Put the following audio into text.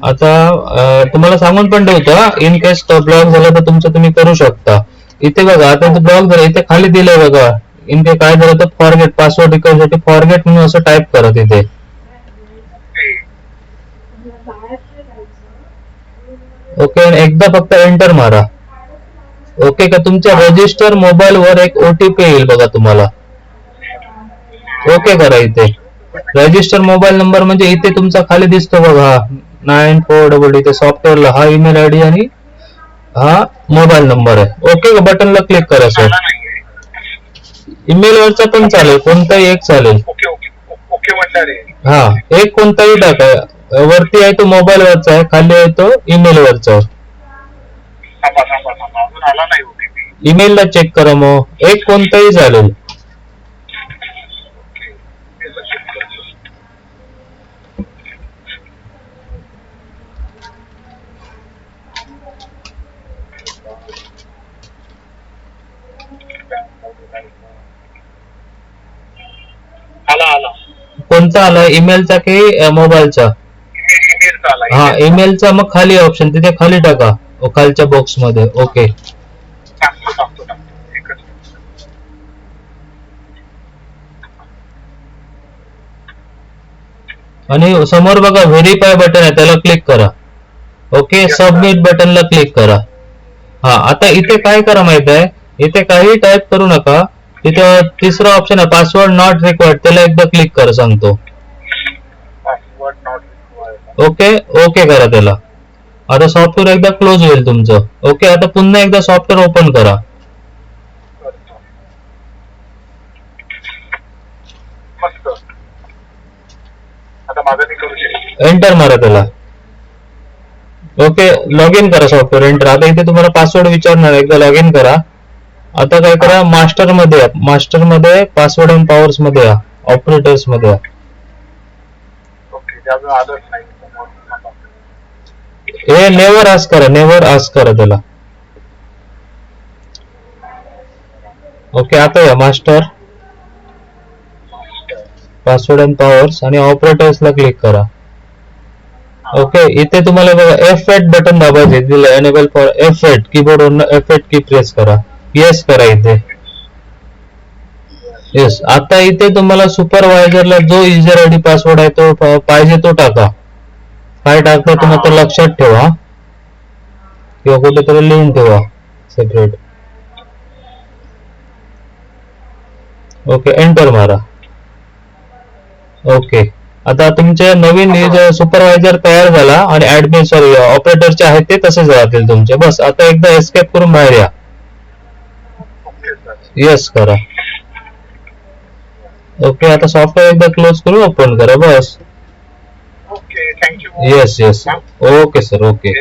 आता तुम्हाला सांगून पण ठेवतो, इन केस तो ब्लॉक झाला तर तुमचं तुम्ही करू शकता. इथे बघा, आता ब्लॉक झाला, इथे खाली दिलंय बघा, इन केस काय झालं तर फॉरगेट पासवर्ड रिकव्हरी साठी फॉरगेट म्हणून असं टाईप करा तिथे. ओके, एकदा फक्त एंटर मारा. ओके का, तुमच्या रजिस्टर मोबाईल वर एक ओटीपी येईल बघा तुम्हाला. ओके करा. इथे रजिस्टर मोबाईल नंबर म्हणजे इथे तुमचा खाली दिसतो बघा 94 इथे सॉफ्टवेअरला हा ईमेल आयडी आणि हा मोबाईल नंबर आहे. ओके का, बटनला क्लिक करा सर. ईमेल वरचा पण चालेल, कोणताही एक चालेल. हा, एक कोणताही टाका. वरती आहे तो मोबाईल वरचा आहे, खाली आहे तो ईमेल वरचा. ईमेल ला चेक करा, मग एक कोणताही चालेल. कोणता आला, ईमेलचा की मोबाईलचा? हा, ईमेलचा. मग खाली ऑप्शन तिथे खाली टाका, खालच्या बॉक्स मध्ये. ओके, आणि समोर बघा व्हेरीफाय बटन आहे, त्याला क्लिक करा. ओके, सबमिट बटनला क्लिक करा. हा, आता इथे काय करा माहित आहे, इथे काही टाईप करू नका. तिथे तिसरा ऑप्शन आहे पासवर्ड नॉट रिक्वायर्ड, त्याला एकदा क्लिक करा, सांगतो. ओके, ओके करा त्याला. आता सॉफ्टवेअर एकदा क्लोज होईल तुमचं. ओके, आता पुन्हा एकदा सॉफ्टवेअर ओपन करा. एंटर मारा त्याला. ओके, लॉग इन करा सॉफ्टवेअर, एंटर. आता इथे तुम्हाला पासवर्ड विचारणार, एकदा लॉग इन करा. आता काय करा, मास्टर मध्ये या. मास्टर मध्ये पासवर्ड अँड पॉवर्स मध्ये या, ऑपरेटर्स मध्ये या. हे नेव्हर आस्क करा, नेव्हर आस्क करा त्याला. ओके, आता या मास्टर, पासवर्ड अँड पॉवर्स आणि ऑपरेटर्स ला क्लिक करा. ओके, इथे तुम्हाला बघा F8 बटन दाबायचे, दिलं एनेबल फॉर F8, कीबोर्ड वरून F8 की प्रेस करा. येस करा इथे. येस. आता इथे तुम्हाला सुपरवायझरला जो युजर आयडी पासवर्ड आहे तो पाहिजे तो टाका. काय टाकता तुम्ही आता लक्षात ठेवा, किंवा कुठेतरी लिहून ठेवा सेपरेट. ओके, एंटर मारा. ओके, आता तुमचे नवीन सुपरवायझर तयार झाला आणि ऍडमिन सॉरी ऑपरेटरचे आहेत ते तसेच राहतील तुमचे. बस आता एकदा एस्केप करून बाहेर या. येस करा. ओके, आता सॉफ्टवेअर एकदा क्लोज करून ओपन करा. बस. Yes yes. Okay sir. Okay.